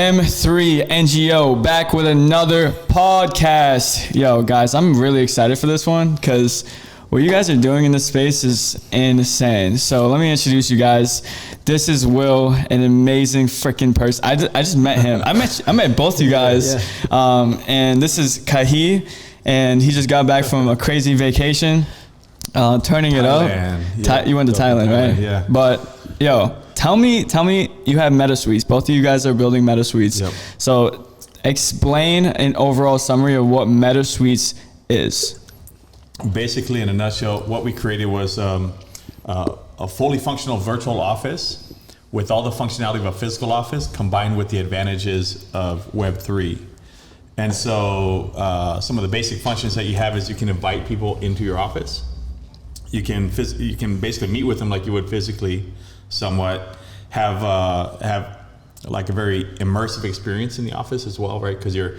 M3 NGO back with another podcast. Yo, guys, I'm really excited for this one because what you guys are doing in this space is insane. So let me introduce you guys. This is Will, an amazing freaking person. I just met him. I met both you guys. Yeah. And this is Kahi, and he just got back from a crazy vacation, turning it up. Yeah. You went to Thailand, right? Yeah. But yo, tell me you have meta suites. Both of you guys are building meta suites. Yep. So explain an overall summary of what meta suites is. Basically, in a nutshell, what we created was a fully functional virtual office with all the functionality of a physical office combined with the advantages of Web3. And so some of the basic functions that you have is you can invite people into your office. You can basically meet with them like you would physically, somewhat. Have like a very immersive experience in the office as well, right? Because you're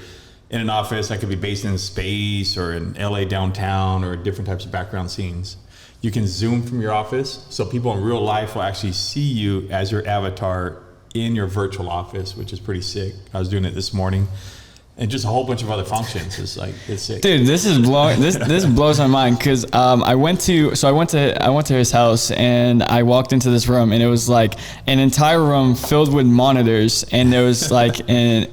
in an office that could be based in space or in LA downtown or different types of background scenes. You can zoom from your office, so people in real life will actually see you as your avatar in your virtual office, which is pretty sick. I was doing it this morning. And just a whole bunch of other functions. It's sick. Dude, this is blowing. This blows my mind because I went to his house and I walked into this room and it was like an entire room filled with monitors and there was like an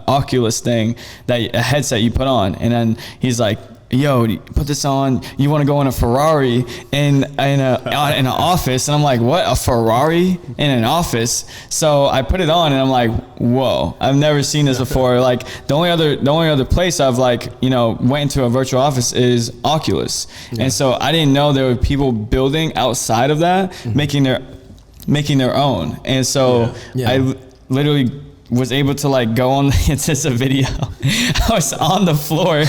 Oculus thing, a headset you put on, and then he's like, yo, put this on. You want to go in a Ferrari in an office? And I'm like, what? A Ferrari in an office? So I put it on and I'm like, whoa, I've never seen this before. Like the only other place I've went into a virtual office is Oculus. Yeah. And so I didn't know there were people building outside of that, making their own. And so I literally was able to go on it's a video. I was on the floor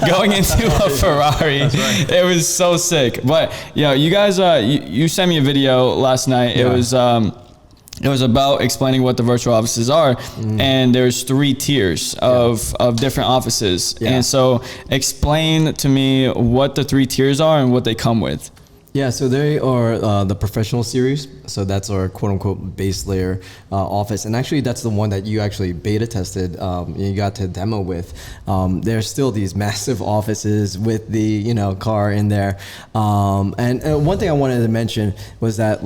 going into a Ferrari. That's right. It was so sick. But you guys you sent me a video last night. Yeah. It was about explaining what the virtual offices are, and there's 3 tiers of different offices. Yeah. And so explain to me what the 3 tiers are and what they come with. Yeah, so they are the professional series. So that's our quote unquote base layer office. And actually that's the one that you actually beta tested, you got to demo with. There's still these massive offices with the, car in there. And one thing I wanted to mention was that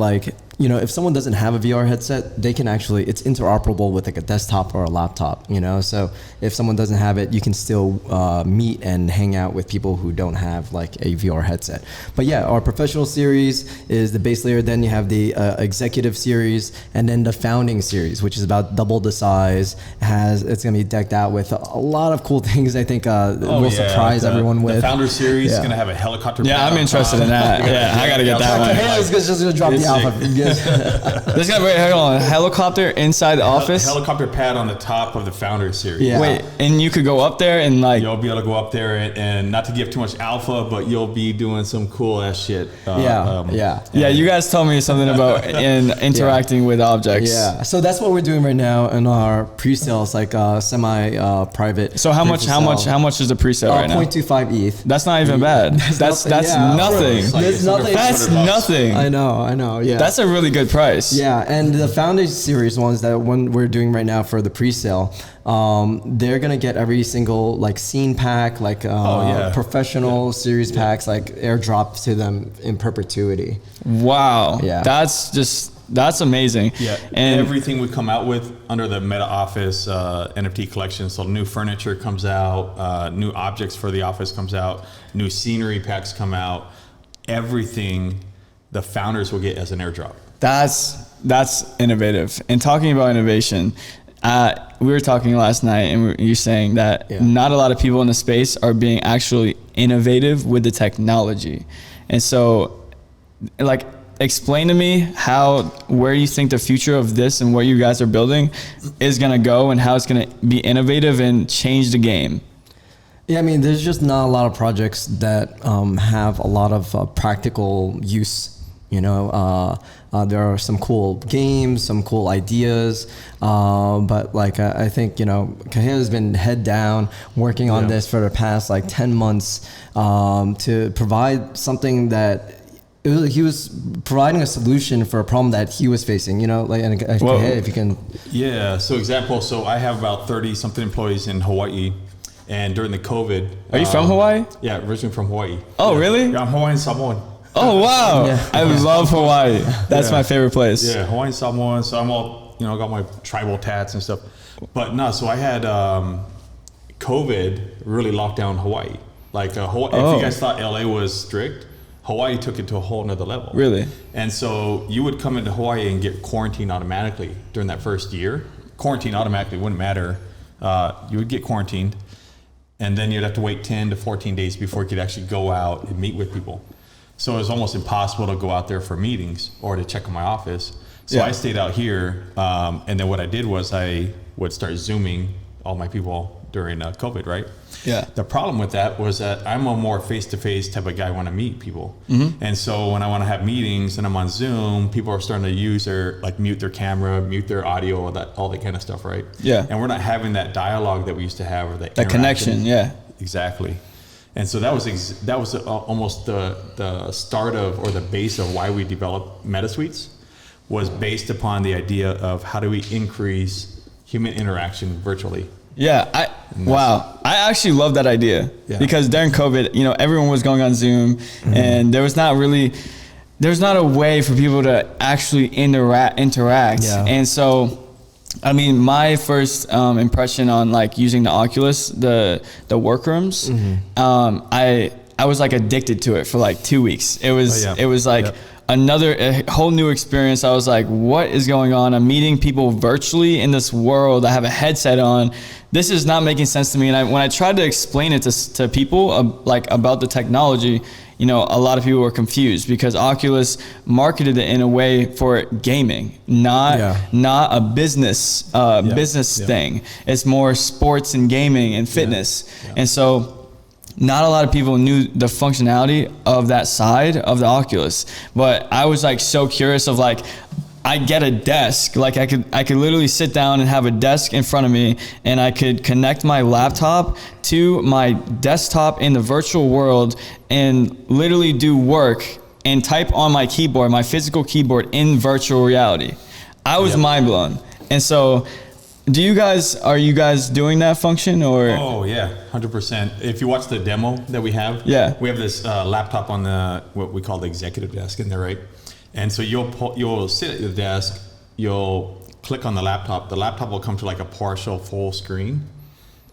if someone doesn't have a VR headset, they can it's interoperable with a desktop or a laptop, So if someone doesn't have it, you can still meet and hang out with people who don't have a VR headset. But yeah, our professional series is the base layer. Then you have the executive series, and then the founding series, which is about double the size. It's going to be decked out with a lot of cool things. I think we'll surprise everyone with. The founder series is going to have a helicopter. Yeah, I'm interested in that. Yeah, I got to get that one. It's just going to drop the alpha. There's gonna be a helicopter inside the office. Helicopter pad on the top of the founder series. Yeah. Wait, and you could go up there and you'll be able to go up there and not to give too much alpha, but you'll be doing some cool ass shit. You guys told me something about interacting with objects. Yeah. So that's what we're doing right now in our pre-sales, semi-private. So how much is the pre-sale right now? 0.25 ETH. That's not even bad. That's nothing. That's nothing. I know. Yeah. That's a really good price. Yeah, and the Foundation Series ones, that one we're doing right now for the pre-sale, they're gonna get every single scene pack, professional series packs, airdropped to them in perpetuity. Wow. Yeah. That's amazing. Yeah, and everything we come out with under the Meta Office NFT collection. So new furniture comes out, new objects for the office comes out, new scenery packs come out. Everything the founders will get as an airdrop. That's innovative. And talking about innovation, we were talking last night and you're saying that not a lot of people in the space are being actually innovative with the technology. And so explain to me where you think the future of this and what you guys are building is going to go and how it's going to be innovative and change the game. Yeah, I mean, there's just not a lot of projects that have a lot of practical use. There are some cool games, some cool ideas, but I think Kahia has been head down working on this for the past 10 months to provide something that he was providing a solution for a problem that he was facing. You know, like, and if you can. Yeah. So I have about 30 something employees in Hawaii, and during the COVID. Are you from Hawaii? Yeah, originally from Hawaii. Oh, yeah. really? Yeah, I'm Hawaiian Samoan. Oh wow! Yeah. I love Hawaii. That's my favorite place. Yeah, Hawaiian Samoan. So I'm all, you know, got my tribal tats and stuff. But no, so I had COVID really locked down Hawaii. Like Hawaii, if you guys thought LA was strict, Hawaii took it to a whole nother level. Really? And so you would come into Hawaii and get quarantined automatically during that first year. Quarantine automatically wouldn't matter. You would get quarantined, and then you'd have to wait 10 to 14 days before you could actually go out and meet with people. So it was almost impossible to go out there for meetings or to check on my office. So I stayed out here, and then what I did was I would start Zooming all my people during COVID, right? Yeah. The problem with that was that I'm a more face-to-face type of guy. I want to meet people. And so when I want to have meetings and I'm on Zoom, people are starting to use mute their camera, mute their audio, all that kind of stuff, right? Yeah. And we're not having that dialogue that we used to have, or that connection, yeah. Exactly. And so that was almost the start of, or the base of why we developed MetaSuites, was based upon the idea of how do we increase human interaction virtually. Yeah, wow. I actually love that idea because during COVID, you know, everyone was going on Zoom and there was not a way for people to actually interact. Yeah. And so, I mean, my first impression on like using the Oculus, the workrooms, I was like addicted to it for like 2 weeks. It was like a whole new experience. I was like, what is going on? I'm meeting people virtually in this world. I have a headset on. This is not making sense to me. And when I tried to explain it to people about the technology, you know, a lot of people were confused because Oculus marketed it in a way for gaming, not a business thing. It's more sports and gaming and fitness. And so not a lot of people knew the functionality of that side of the Oculus. But I was like so curious of like, I get a desk, like I could literally sit down and have a desk in front of me, and I could connect my laptop to my desktop in the virtual world and literally do work and type on my keyboard, my physical keyboard, in virtual reality. I was mind blown. And so are you guys doing that function or? Oh yeah, 100%. If you watch the demo that we have, we have this laptop on what we call the executive desk in there, right? And so you'll sit at the desk, you'll click on the laptop will come to like a partial full screen.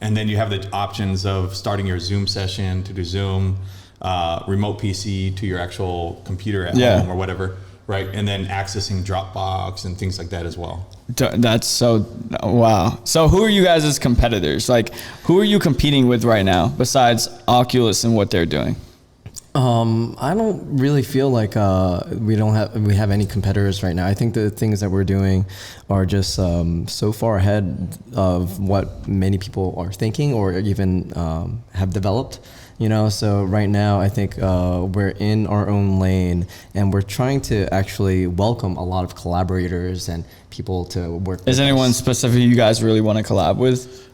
And then you have the options of starting your Zoom session to do Zoom, remote PC to your actual computer at home or whatever, right? And then accessing Dropbox and things like that as well. That's so, wow. So who are you guys as competitors? Like, who are you competing with right now besides Oculus and what they're doing? I don't really feel like we have any competitors right now. I think the things that we're doing are just so far ahead of what many people are thinking or even have developed. You know, so right now I think we're in our own lane, and we're trying to actually welcome a lot of collaborators and people to work with. Is anyone specific you guys really want to collab with?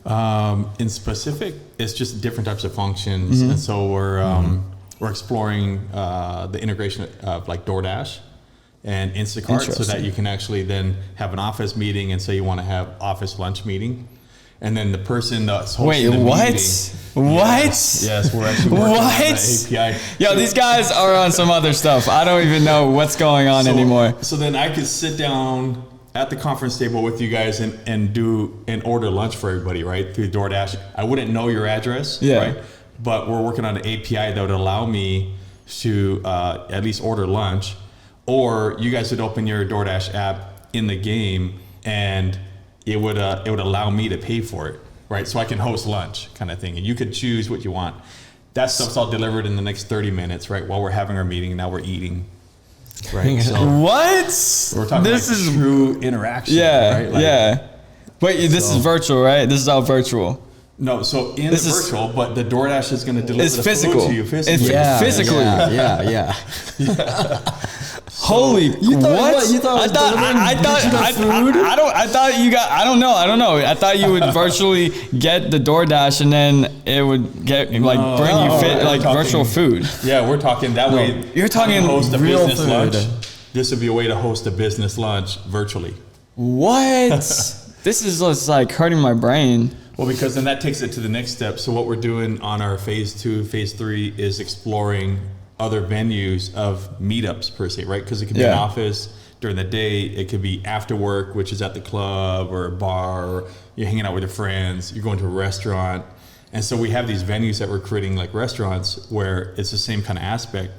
In specific, it's just different types of functions, and so we're exploring the integration of like DoorDash and Instacart, so that you can actually then have an office meeting, and say you want to have office lunch meeting. And then the person that's hosting the meeting. Yes, we're actually working on the API. Yo, these guys are on some other stuff. I don't even know what's going on anymore. So then I could sit down at the conference table with you guys and order lunch for everybody, right? Through DoorDash. I wouldn't know your address, right? But we're working on an API that would allow me to at least order lunch, or you guys would open your DoorDash app in the game, and it would allow me to pay for it, right? So I can host lunch kind of thing, and you could choose what you want. That stuff's all delivered in the next 30 minutes, right? While we're having our meeting, now we're eating, right? So what? We're talking is true interaction, right? Wait, this is virtual, right? This is all virtual. No, so this is virtual, but the DoorDash is going to deliver the physical. Food to you physically. It's physically. Yeah. Holy, You thought what? You thought I don't know. I thought you would virtually get the DoorDash and then it would get bring you virtual food. Yeah, we're talking that way. You're talking host a real business food. lunch. This would be a way to host a business lunch virtually. What? This is just like hurting my brain. Well, because then that takes it to the next step. So what we're doing on our phase 2, phase 3 is exploring other venues of meetups per se, right? Because it could be an office during the day. It could be after work, which is at the club or a bar, or you're hanging out with your friends, you're going to a restaurant. And so we have these venues that we're creating like restaurants where it's the same kind of aspect.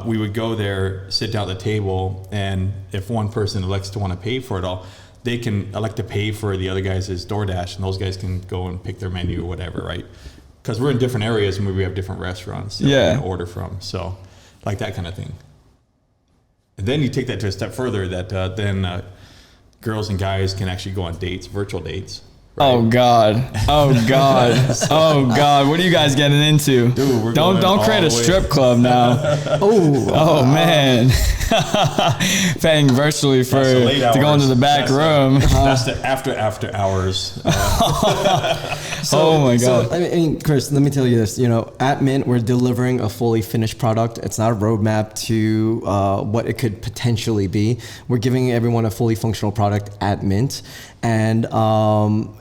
We would go there, sit down at the table, and if one person elects to want to pay for it all, they can elect to pay for the other guys' DoorDash, and those guys can go and pick their menu or whatever, right? Because we're in different areas and we have different restaurants that we can order from. So like that kind of thing. And then you take that to a step further that then girls and guys can actually go on dates, virtual dates. Right? Oh God! What are you guys getting into? Dude, don't create a strip club now. Oh man! Paying virtually to go into the back room. That's the after hours. Oh my God! So, I mean, Chris, let me tell you this. At Mint, we're delivering a fully finished product. It's not a roadmap to what it could potentially be. We're giving everyone a fully functional product at Mint. And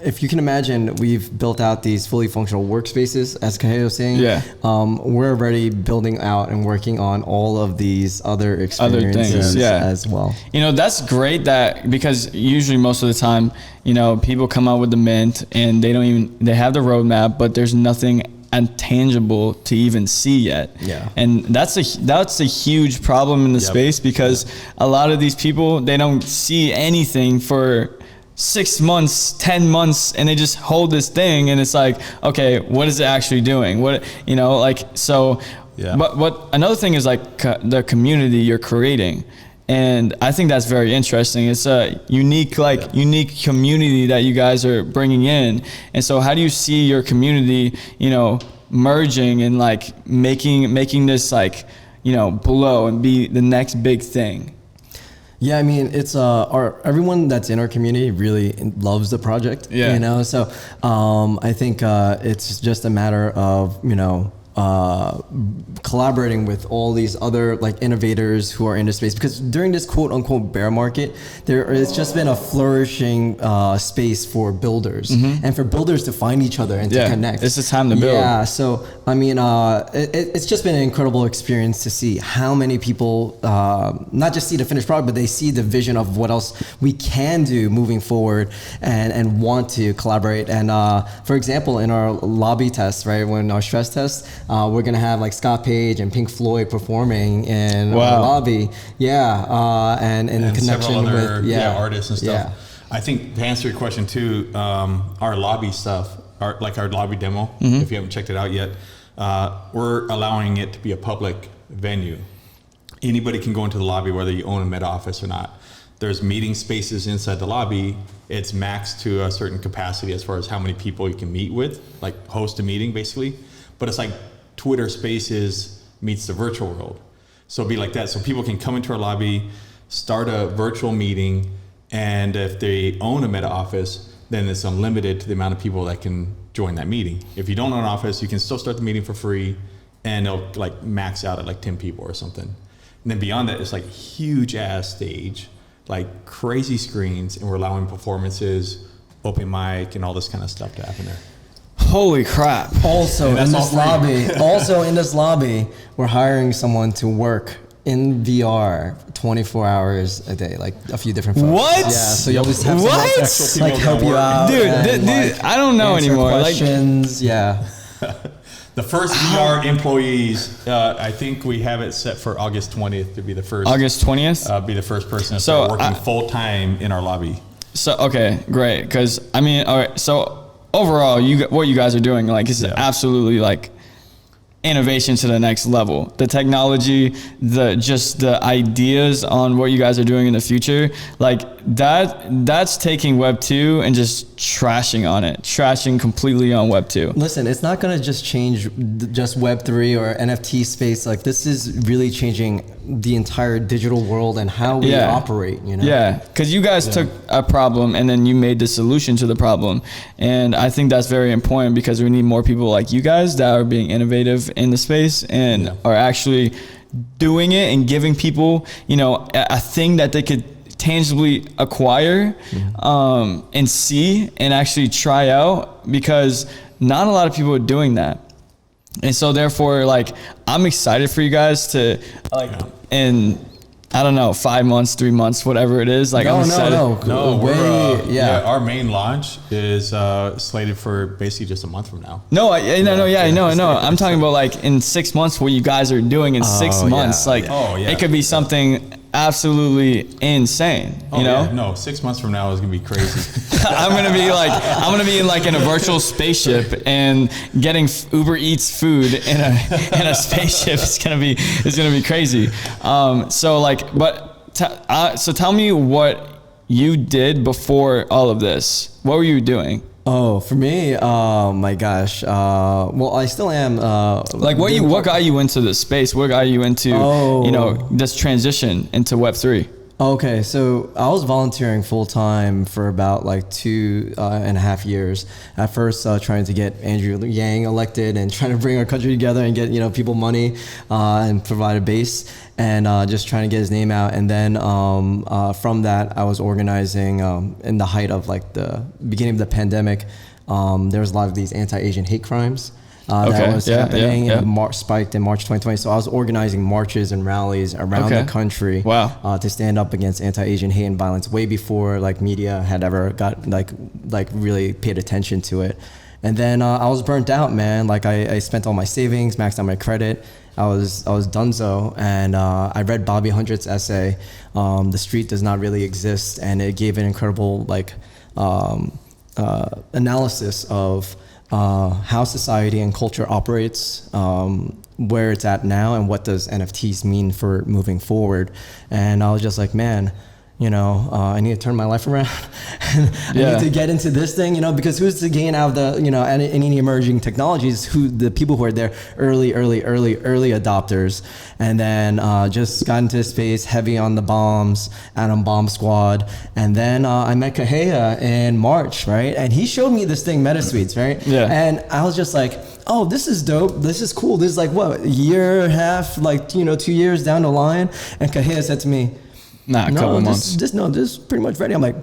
if you can imagine, we've built out these fully functional workspaces, as Kahei was saying. Yeah. We're already building out and working on all of these other experiences as well. That's great because usually most of the time, people come out with the Mint and they have the roadmap, but there's nothing intangible to even see yet. Yeah. And that's a huge problem in the space because a lot of these people, they don't see anything for 6 months, 10 months, and they just hold this thing and it's like, okay, what is it actually doing? But another thing is like the community you're creating. And I think that's very interesting. It's a unique community that you guys are bringing in. And so how do you see your community, merging and like making this blow and be the next big thing? Yeah, I mean, it's everyone that's in our community really loves the project. Yeah. So I think it's just a matter of collaborating with all these other innovators who are in the space, because during this quote unquote bear market, it's just been a flourishing space for builders and for builders to find each other and to connect. It's the time to build. Yeah, so I mean, it's just been an incredible experience to see how many people not just see the finished product, but they see the vision of what else we can do moving forward and want to collaborate. And for example, in our lobby test, right, when our stress test, we're gonna have Scott Page and Pink Floyd performing in our lobby, and in connection with artists and stuff. I think to answer your question too, our lobby stuff, our lobby demo, if you haven't checked it out yet, we're allowing it to be a public venue. Anybody can go into the lobby whether you own a Meta office or not. There's meeting spaces inside the lobby. It's maxed to a certain capacity as far as how many people you can meet with, host a meeting basically. But it's like Twitter Spaces meets the virtual world. So it'll be like that. So people can come into our lobby, start a virtual meeting, and if they own a Meta office, then it's unlimited to the amount of people that can join that meeting. If you don't own an office, you can still start the meeting for free, and it'll max out at 10 people or something. And then beyond that, it's huge ass stage, crazy screens, and we're allowing performances, open mic, and all this kind of stuff to happen there. Holy crap. Also in this lobby, we're hiring someone to work in VR 24 hours a day, a few different folks. What? Yeah, so you'll just have what? someone to help you out. Dude, I don't know anymore. Questions, The first VR employees, I think we have it set for August 20th to be the first. August 20th? Be the first person to start working full time in our lobby. So, okay, great. Because, I mean, all right, so overall, what you guys are doing, is absolutely innovation to the next level. The technology, the ideas on what you guys are doing in the future, that's taking Web 2 and just trashing completely on Web 2. Listen, it's not going to just change just Web 3 or NFT space. Like, this is really changing the entire digital world and how we operate, you know? Yeah, because you guys took a problem and then you made the solution to the problem. And I think that's very important because we need more people like you guys that are being innovative in the space and are actually doing it and giving people, you know, a thing that they could tangibly acquire and see and actually try out, because not a lot of people are doing that. And so therefore, like, I'm excited for you guys to, like, in, I don't know, 5 months, 3 months, whatever it is. Like, I'm excited. No, we're, our main launch is slated for basically just a month from now. I know. I'm talking about like in 6 months, what you guys are doing in 6 months. Like, it could be something absolutely insane. You know? No, 6 months from now is gonna be crazy. I'm gonna be like in a virtual spaceship and getting Uber Eats food in a spaceship. It's gonna be crazy. So tell me what you did before all of this. What were you doing? Oh, for me, my gosh. Well, I still am. Like, what got you into this space? What got you into, you know, this transition into Web3? Okay, so I was volunteering full time for about like 2.5 years. At first, trying to get Andrew Yang elected and trying to bring our country together and get, you know, people money and provide a base, and just trying to get his name out. And then from that, I was organizing in the height of like the beginning of the pandemic. There was a lot of these anti-Asian hate crimes. That was happening and spiked in March 2020. So I was organizing marches and rallies around the country to stand up against anti-Asian hate and violence way before like media had ever got like really paid attention to it. And then I was burnt out, man. Like I spent all my savings, maxed out my credit. I was donezo, and I read Bobby Hundred's essay, "The Street Does Not Really Exist," and it gave an incredible like analysis of how society and culture operates, where it's at now, and what does NFTs mean for moving forward. And I was just like, man, you know, I need to turn my life around. I need to get into this thing, you know, because who's to gain out of the, you know, any emerging technologies? The people who are there, early adopters, and then just got into space, heavy on the bombs, Atom Bomb Squad, and then I met Kahea in March, right? And he showed me this thing, MetaSuites, right? Yeah. And I was just like, oh, this is dope. This is cool. This is like what, a year and a half, like, you know, 2 years down the line. And Kahea said to me, a couple months. This is pretty much ready. I'm like,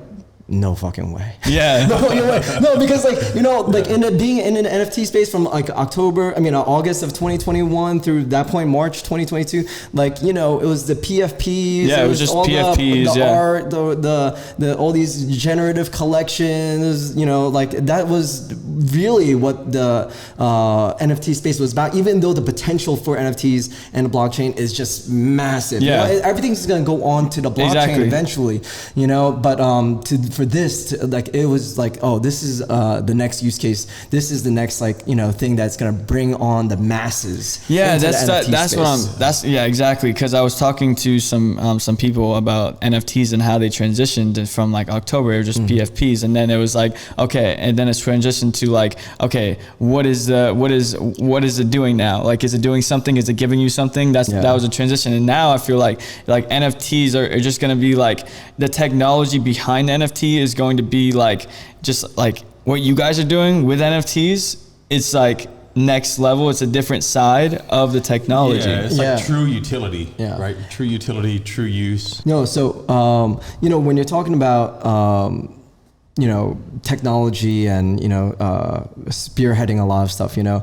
no fucking way. Yeah. No fucking way. No, because like, you know, like being in an NFT space from like August of 2021 through that point, March 2022, like, you know, it was the PFPs. Yeah, it was just all PFPs, the art, the all these generative collections, you know, like that was really what the NFT space was about, even though the potential for NFTs and the blockchain is just massive. Yeah. You know, everything's going to go on to the blockchain eventually, you know, but for this, like, it was like, oh, this is the next use case. This is the next, like, you know, thing that's going to bring on the masses. Yeah, that's exactly. Because I was talking to some people about NFTs and how they transitioned from like October, it was just PFPs, and then it was like, okay, and then it's transitioned to like, okay, what is it doing now? Like, is it doing something? Is it giving you something? That was a transition. And now I feel like NFTs are just going to be like, the technology behind NFT is going to be like, just like what you guys are doing with NFTs. It's like next level. It's a different side of the technology. Yeah, it's like true utility, right? True utility, true use. No, so you know, when you're talking about you know, technology and, you know, spearheading a lot of stuff, you know,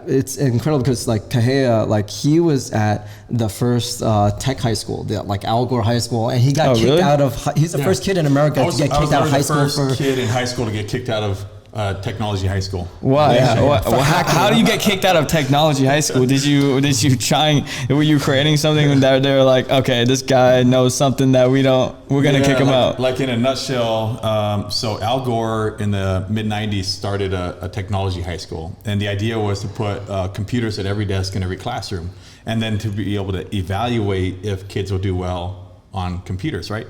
it's incredible because like Kahea, like he was at the first tech high school, like Al Gore High School, and he got kicked out of. He's the first kid in America to get kicked out of high school. First kid in high school to get kicked out of technology high school. Why? How do you get kicked out of technology high school? Were you creating something that they're like, okay, this guy knows something that we're gonna kick him out? Like in a nutshell, so Al Gore in the mid 90s started a technology high school, and the idea was to put computers at every desk in every classroom, and then to be able to evaluate if kids will do well on computers, right?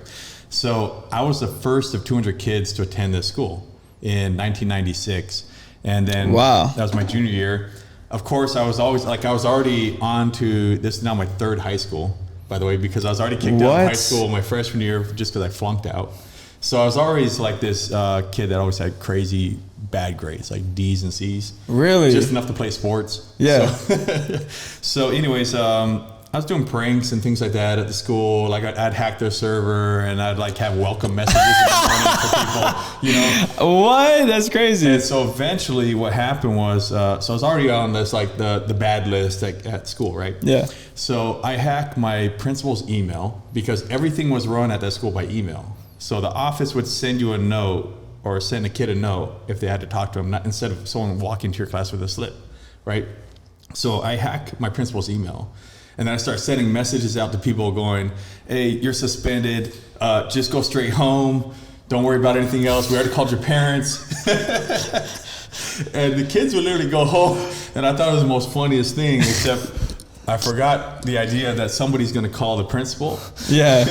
So I was the first of 200 kids to attend this school in 1996. And then that was my junior year. Of course, I was already on to, this is now my third high school, by the way, because I was already kicked out of high school my freshman year just because I flunked out. So I was always like this kid that always had crazy bad grades, like D's and C's. Really? Just enough to play sports. Yeah. So anyways, I was doing pranks and things like that at the school. Like I'd hack their server and I'd like have welcome messages in the morning for people, you know. What? That's crazy. And so eventually what happened was, so I was already on this, like the bad list at school, right? Yeah. So I hacked my principal's email because everything was run at that school by email. So the office would send you a note or send a kid a note if they had to talk to him, not instead of someone walking to your class with a slip, right? So I hack my principal's email. And then I start sending messages out to people going, hey, you're suspended. Just go straight home. Don't worry about anything else. We already called your parents. And the kids would literally go home. And I thought it was the most funniest thing, except I forgot the idea that somebody's going to call the principal. Yeah.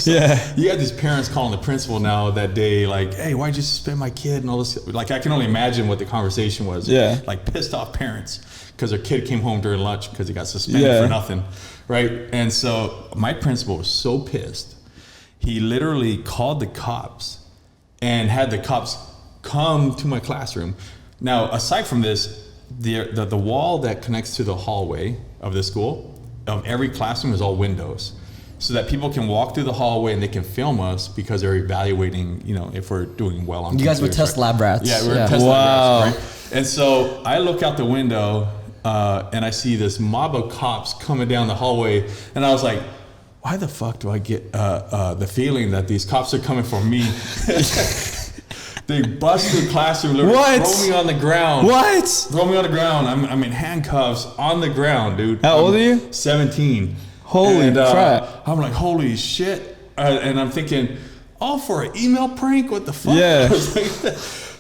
Yeah. You got these parents calling the principal now that day, like, hey, why'd you suspend my kid and all this? Like, I can only imagine what the conversation was. Yeah. Like pissed off parents because their kid came home during lunch because he got suspended for nothing, right? And so my principal was so pissed. He literally called the cops and had the cops come to my classroom. Now, aside from this, the wall that connects to the hallway of the school, of every classroom, is all windows, so that people can walk through the hallway and they can film us because they're evaluating, you know, if we're doing well on. You guys were test lab rats. Yeah, we were test lab rats, right? And so I look out the window and I see this mob of cops coming down the hallway, and I was like, why the fuck do I get the feeling that these cops are coming for me? They bust through the classroom, throw me on the ground. What? Throw me on the ground. I'm in handcuffs on the ground, dude. How old are you? 17. Holy crap. I'm like, holy shit. And I'm thinking, all for an email prank? What the fuck? Yeah.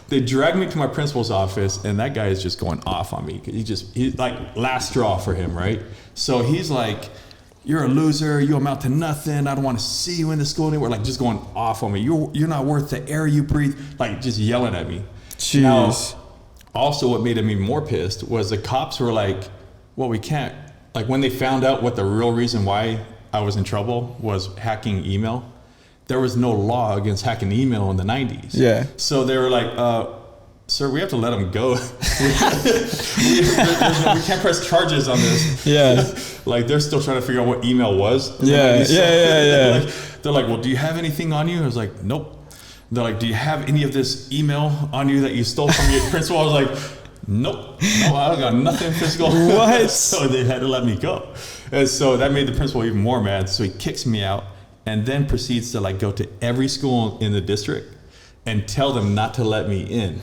They dragged me to my principal's office, and that guy is just going off on me. He's like last straw for him, right? So he's like, you're a loser, you amount to nothing, I don't want to see you in the school anymore. Like just going off on me. You're not worth the air you breathe. Like just yelling at me. Jeez. Now, also what made him even more pissed was the cops were like, well, we can't. Like when they found out what the real reason why I was in trouble was hacking email, there was no law against hacking email in the 90s. Yeah. So they were like, sir, we have to let him go. we can't press charges on this. Yeah. Like they're still trying to figure out what email was. Yeah. Yeah. They're like, well, do you have anything on you? I was like, nope. They're like, do you have any of this email on you that you stole from your principal? I was like, nope. No, I don't got nothing physical. What? So they had to let me go. And so that made the principal even more mad. So he kicks me out and then proceeds to like go to every school in the district and tell them not to let me in.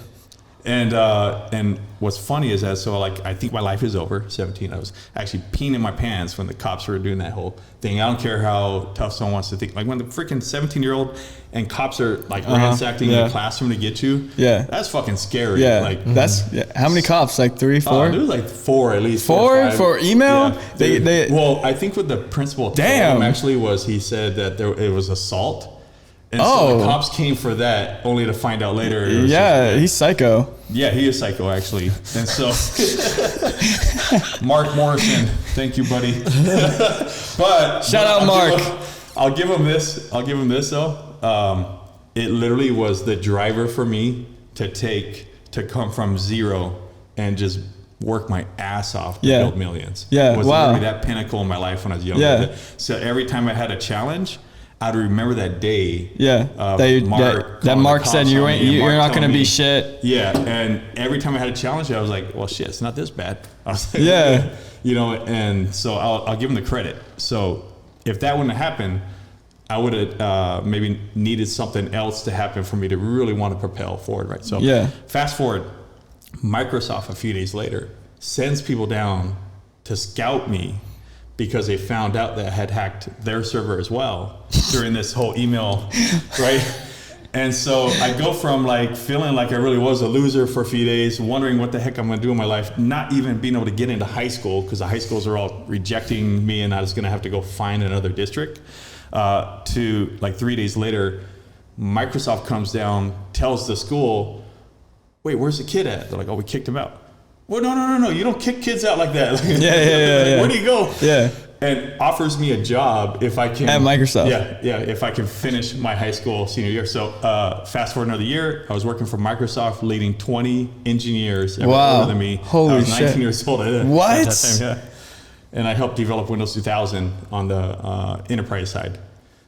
And what's funny is that, so like, I think my life is over, 17. I was actually peeing in my pants when the cops were doing that whole thing. I don't care how tough someone wants to think. Like when the freaking 17-year-old and cops are like ransacking the classroom to get you. Yeah. That's fucking scary. Yeah. Like that's, how many cops? Like 3, 4? There was like 4 at least. 4 for email? Yeah. Well, I think what the principal told him actually was he said that it was assault. And so the cops came for that, only to find out later. Yeah, he's psycho. Yeah, he is psycho, actually. And so, Mark Morrison, thank you, buddy. But shout out, Mark. I'll give him this though. It literally was the driver for me to come from zero and just work my ass off to build millions. Yeah, it was literally that pinnacle in my life when I was younger. Yeah. So every time I had a challenge, I'd remember that day. Yeah, that Mark said you're not going to be shit. Yeah, and every time I had a challenge, I was like, well, shit, it's not this bad. I was like, yeah. You know, and so I'll give him the credit. So if that wouldn't have happened, I would have maybe needed something else to happen for me to really want to propel forward, right? So fast forward, Microsoft a few days later sends people down to scout me because they found out that I had hacked their server as well during this whole email, right? And so I go from like feeling like I really was a loser for a few days, wondering what the heck I'm gonna do in my life, not even being able to get into high school because the high schools are all rejecting me and I was gonna have to go find another district. to like 3 days later, Microsoft comes down, tells the school, wait, where's the kid at? They're like, oh, we kicked him out. Well, no. You don't kick kids out like that. Yeah. Where do you go? Yeah. And offers me a job if I can. At Microsoft. Yeah, if I can finish my high school senior year. So fast forward another year, I was working for Microsoft, leading 20 engineers older than me. Holy I was 19 shit. years old at What? that time, yeah. And I helped develop Windows 2000 on the enterprise side.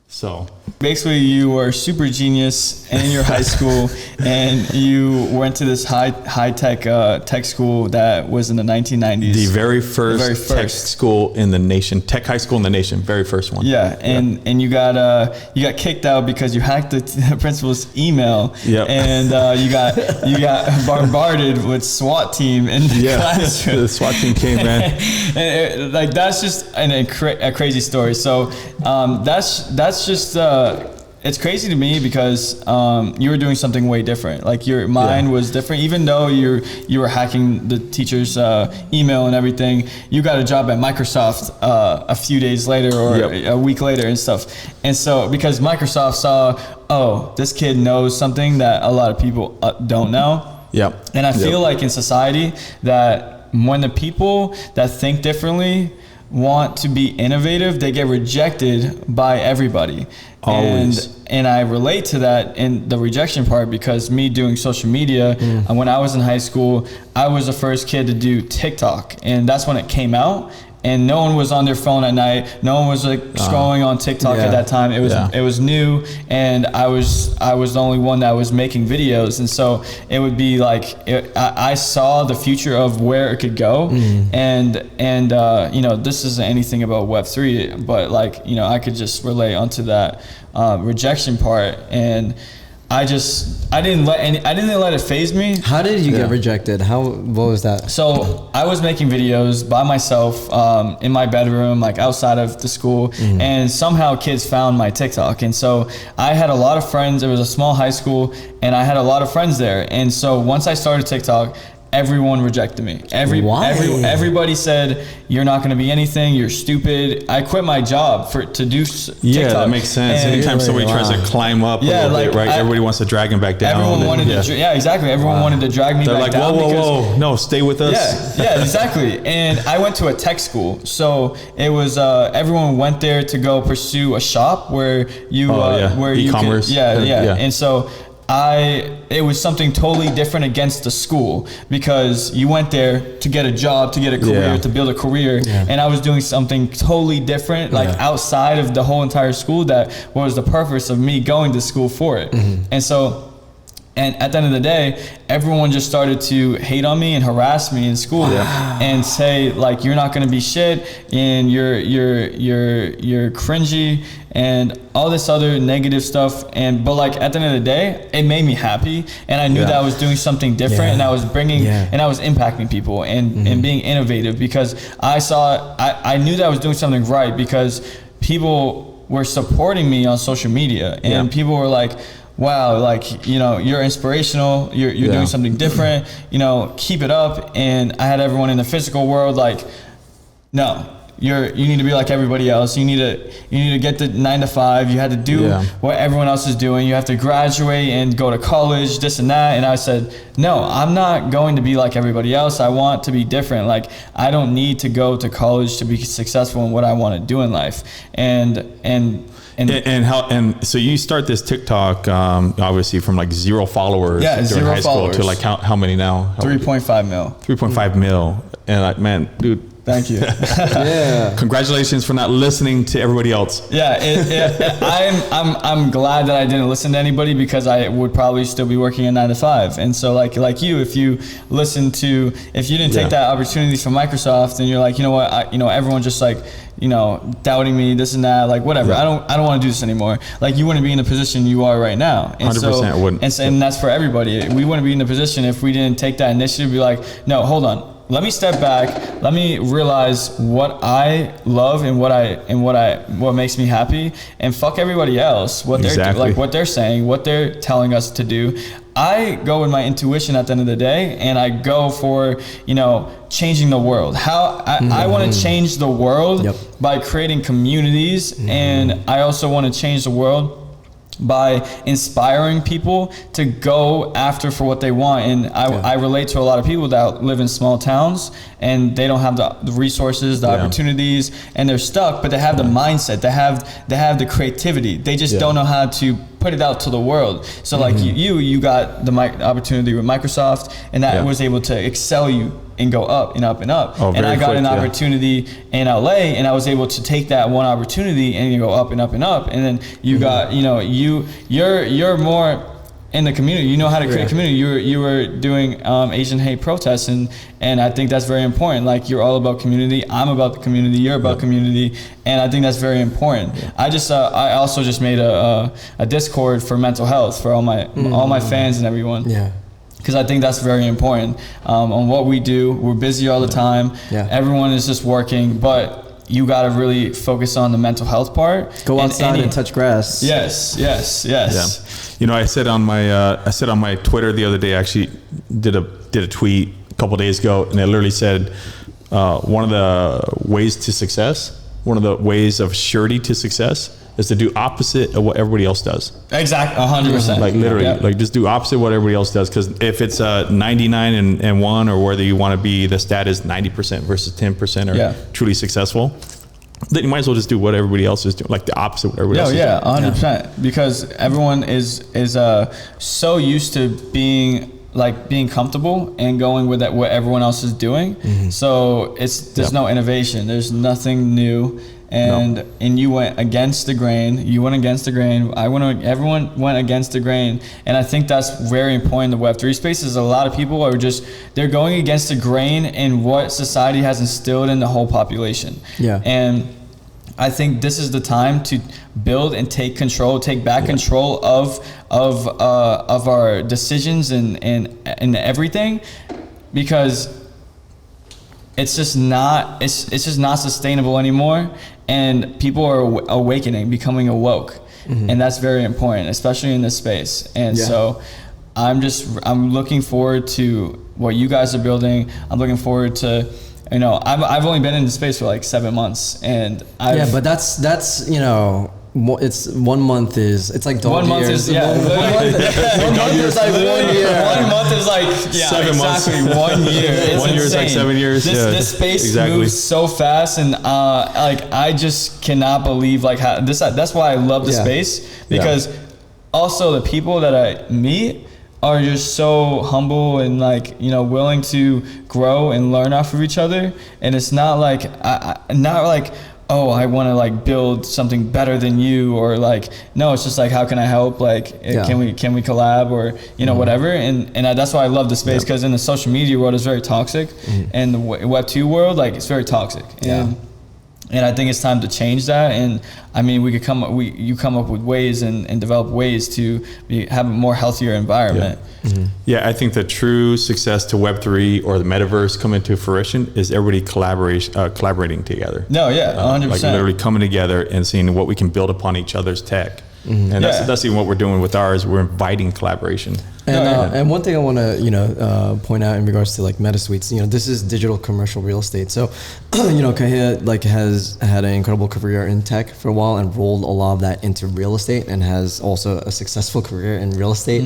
So basically, you were a super genius in your high school, and you went to this high tech school that was in the 1990s. The very first tech school in the nation, tech high school in the nation, very first one. Yeah, and you got kicked out because you hacked the principal's email. Yep. And you got bombarded with SWAT team in the classroom. The SWAT team came, man. And that's just a crazy story. So that's just it's crazy to me because you were doing something way different. Like your mind was different, even though you were hacking the teacher's email and everything. You got a job at Microsoft a few days later or a week later and stuff. And so because Microsoft saw, oh, this kid knows something that a lot of people don't know. Yep. And I feel like in society that when the people that think differently want to be innovative, they get rejected by everybody. Always. And I relate to that in the rejection part because me doing social media, when I was in high school, I was the first kid to do TikTok, and that's when it came out. And no one was on their phone at night. No one was like scrolling on TikTok at that time. It was new, and I was the only one that was making videos. And so it would be like I saw the future of where it could go. And you know, this isn't anything about Web3, but like, you know, I could just relate onto that rejection part. And I didn't let it faze me. How did you get rejected? What was that? So I was making videos by myself in my bedroom, like outside of the school, and somehow kids found my TikTok. And so I had a lot of friends. It was a small high school, and I had a lot of friends there. And so once I started TikTok, everyone rejected me. Everybody said, you're not going to be anything. You're stupid. I quit my job to do TikTok. Yeah, that makes sense. And anytime somebody tries to climb up a little bit, right? Everybody wants to drag him back down. Everyone wanted exactly. Everyone wanted to drag me back down. They're like, whoa, no, stay with us. Yeah, exactly. And I went to a tech school. So it was, everyone went there to go pursue a shop where where e-commerce. You could, And so it was something totally different against the school because you went there to get a job, to get a career, to build a career. And I was doing something totally different, like outside of the whole entire school that was the purpose of me going to school for it. And so, and at the end of the day, everyone just started to hate on me and harass me in school and say like, you're not going to be shit and you're cringy and all this other negative stuff. But like at the end of the day, it made me happy, and I knew that I was doing something different, and I was bringing and I was impacting people and being innovative because I knew that I was doing something right because people were supporting me on social media and people were like, wow, like, you know, you're inspirational, you're doing something different, you know, keep it up. And I had everyone in the physical world like, no, you need to be like everybody else. You need to get the 9 to 5. You had to do what everyone else is doing. You have to graduate and go to college, this and that. And I said, no, I'm not going to be like everybody else. I want to be different. Like, I don't need to go to college to be successful in what I want to do in life. And so you start this TikTok, obviously from like 0 followers during high school to like how many now? 3.5 mil. 3.5 mil. And like, man, dude. Thank you. Congratulations for not listening to everybody else. I'm glad that I didn't listen to anybody because I would probably still be working a 9 to 5. And so like you, if you didn't take that opportunity from Microsoft and you're like, you know what, everyone just like, you know, doubting me, this and that, like whatever. I don't want to do this anymore. Like you wouldn't be in the position you are right now. And 100% wouldn't. And that's for everybody. We wouldn't be in the position if we didn't take that initiative. Be like, no, hold on. Let me step back. Let me realize what I love and what makes me happy, and fuck everybody else. What they're like, what they're saying, what they're telling us to do. I go with my intuition at the end of the day, and I go for, changing the world. I want to change the world by creating communities, and I also want to change the world by inspiring people to go after for what they want. And I relate to a lot of people that live in small towns and they don't have the resources, the opportunities, and they're stuck, but they have the mindset, they have the creativity. They just don't know how to put it out to the world. So like you got the opportunity with Microsoft, and that was able to excel you and go up and up and up. And I got an opportunity in LA, and I was able to take that one opportunity and go up and up and up. And then you got, you're more in the community. You know how to create community. You were doing Asian hate protests, and I think that's very important. Like, you're all about community. I'm about the community. You're about community, and I think that's very important. I also just made a Discord for mental health for all my fans and everyone. Because I think that's very important. On what we do, we're busy all the time. Everyone is just working, but you got to really focus on the mental health part. Go outside and touch grass. Yes. I said on my Twitter the other day. I actually did a tweet a couple of days ago, and it literally said one of the ways to success, one of the ways of surety to success, is to do opposite of what everybody else does. Exactly, 100%. Like literally, like just do opposite of what everybody else does. Because if it's 99 and 1, or whether you want to be, the stat is 90% versus 10% or truly successul, then you might as well just do what everybody else is doing, like the opposite of what everybody else is doing. 100%. Because everyone is so used to being comfortable and going with what everyone else is doing. So there's no innovation. There's nothing new. And you went against the grain. You went against the grain. Everyone went against the grain. And I think that's very important in the Web3 space. Is a lot of people are they're going against the grain in what society has instilled in the whole population. And I think this is the time to build and take back control of our decisions and everything, because it's just not sustainable anymore, and people are awakening, becoming awoke, and that's very important, especially in this space. And so I'm looking forward to what you guys are building. I'm looking forward to, I've only been in the space for like 7 months, and but that's it's 1 month it's like dog 1 month years. is 1 month is like 1 year. 1 month is like 7 months. 1 year. It's 1 year is like 7 years. This space moves so fast, and I just cannot believe how this. That's why I love the space, because also the people that I meet are just so humble and willing to grow and learn off of each other. And it's not like oh, I want to build something better than you, or no, it's just how can I help? Can we collab, or whatever? And that's why I love the space, because in the social media world it's very toxic, and the Web2 world it's very toxic. And I think it's time to change that. And I mean, you come up with ways and develop ways to have a more healthier environment. I think the true success to Web3 or the metaverse coming to fruition is everybody collaborating together. 100%. Literally coming together and seeing what we can build upon each other's tech. And that's even what we're doing with ours. We're inviting collaboration. And one thing I want to point out in regards to MetaSuites, this is digital commercial real estate. So Kahea has had an incredible career in tech for a while and rolled a lot of that into real estate, and has also a successful career in real estate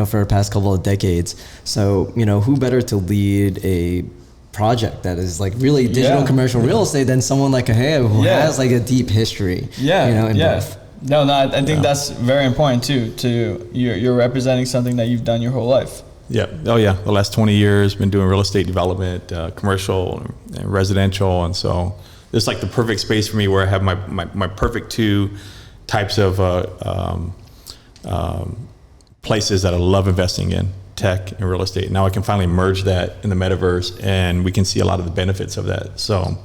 for the past couple of decades. So who better to lead a project that is really digital commercial real estate than someone like Kahea, who has a deep history in both. No, I think that's very important too. You're representing something that you've done your whole life. The last 20 years been doing real estate development, commercial and residential, and so it's the perfect space for me, where I have my perfect two types of places that I love investing in: tech and real estate. Now I can finally merge that in the metaverse, and we can see a lot of the benefits of that. So,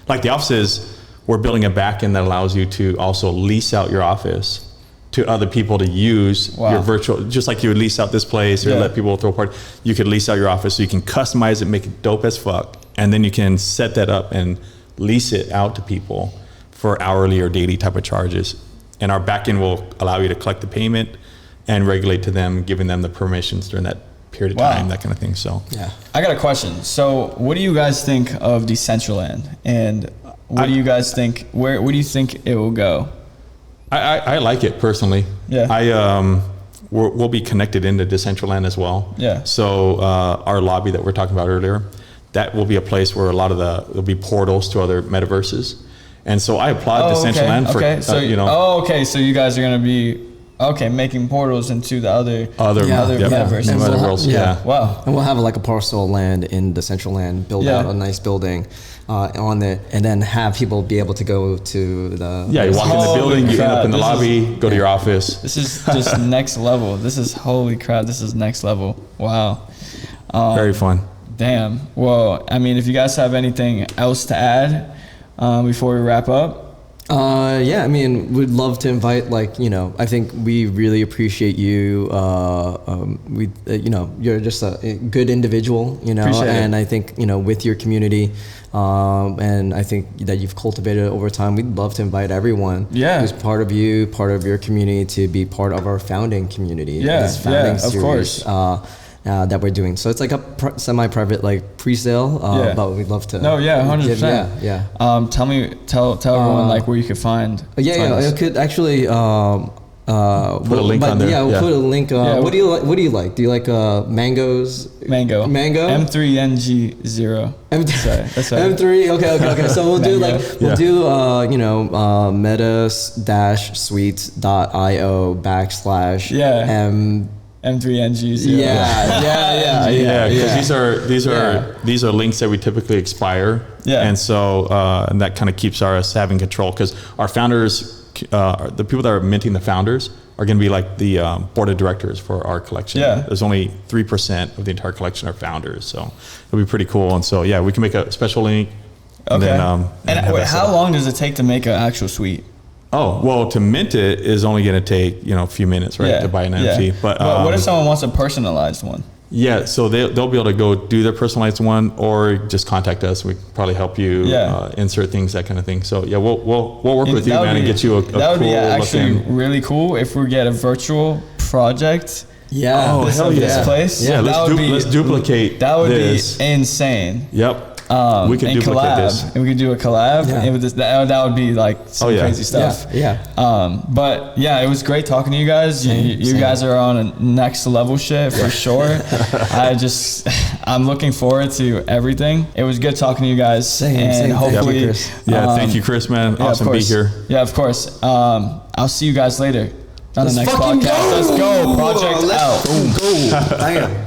the offices, we're building a backend that allows you to also lease out your office to other people to use your virtual, just like you would lease out this place or let people throw a party. You could lease out your office, so you can customize it, make it dope as fuck, and then you can set that up and lease it out to people for hourly or daily type of charges. And our backend will allow you to collect the payment and regulate to them, giving them the permissions during that period of Wow. time, that kind of thing. So Yeah. I got a question. So, what do you guys think of Decentraland, and what do you guys think? Where do you think it will go? I like it personally. Yeah. We'll be connected into Decentraland as well. Yeah. So our lobby that we're talking about earlier, that will be a place where a lot of there'll be portals to other metaverses. And so I applaud Decentraland for, So you know. Oh, okay. So you guys are gonna be making portals into the other metaverses. Metaverse, yeah. Wow. And we'll have like a parcel of land in the central land, build out a nice building on it, and then have people be able to go to the. Yeah, you walk in the building, you end up in the lobby, go to your office. This is just next level. This is holy crap. This is next level. Wow. Very fun. Damn. Well, I mean, if you guys have anything else to add before we wrap up. Yeah, I mean, we'd love to invite, like, you know, I think we really appreciate you. You know, you're just a good individual, you know, Appreciate and it. I think, you know, with your community, and I think that you've cultivated it over time, we'd love to invite everyone who's part of you, part of your community, to be part of our founding community. This founding of course. That we're doing. So it's like a semi-private, like, pre-sale, but we'd love to. No, yeah, 100%. Yeah. Tell everyone like where you could find. I could actually put a link on there. Yeah, we'll put a link. What do you like? What do you like? Do you like mangoes? Mango. M3NG0. That's right. M3. Okay. So we'll do you know, metas-suites.io / M3NG0. Yeah, because these are links that we typically expire. Yeah. And so and that kind of keeps us having control, because our founders, the people that are minting the founders, are going to be like the board of directors for our collection. Yeah. There's only 3% of the entire collection are founders, so it'll be pretty cool. And so we can make a special link. Okay. And then, wait, how long does it take to make an actual suite? Oh, well, to mint it is only going to take, you know, a few minutes, right, to buy an NFT. But what if someone wants a personalized one? Yeah, so they'll be able to go do their personalized one, or just contact us. We can probably help you insert things, that kind of thing. So we'll work with you, man, and get you a cool. That would be actually really cool if we get a virtual project. Yeah. Oh, hell yeah. This place. Yeah, let's duplicate. That would this. be insane. Yep. We could duplicate this. And we could do a collab. And with this, that would be like some crazy stuff. Yeah. But yeah, it was great talking to you guys. You guys are on a next level shit for sure. I'm looking forward to everything. It was good talking to you guys. Same. Hopefully, thank you, Chris, man. Awesome to be here. Yeah, of course. I'll see you guys later on the next podcast. Let's go. Project out. Go.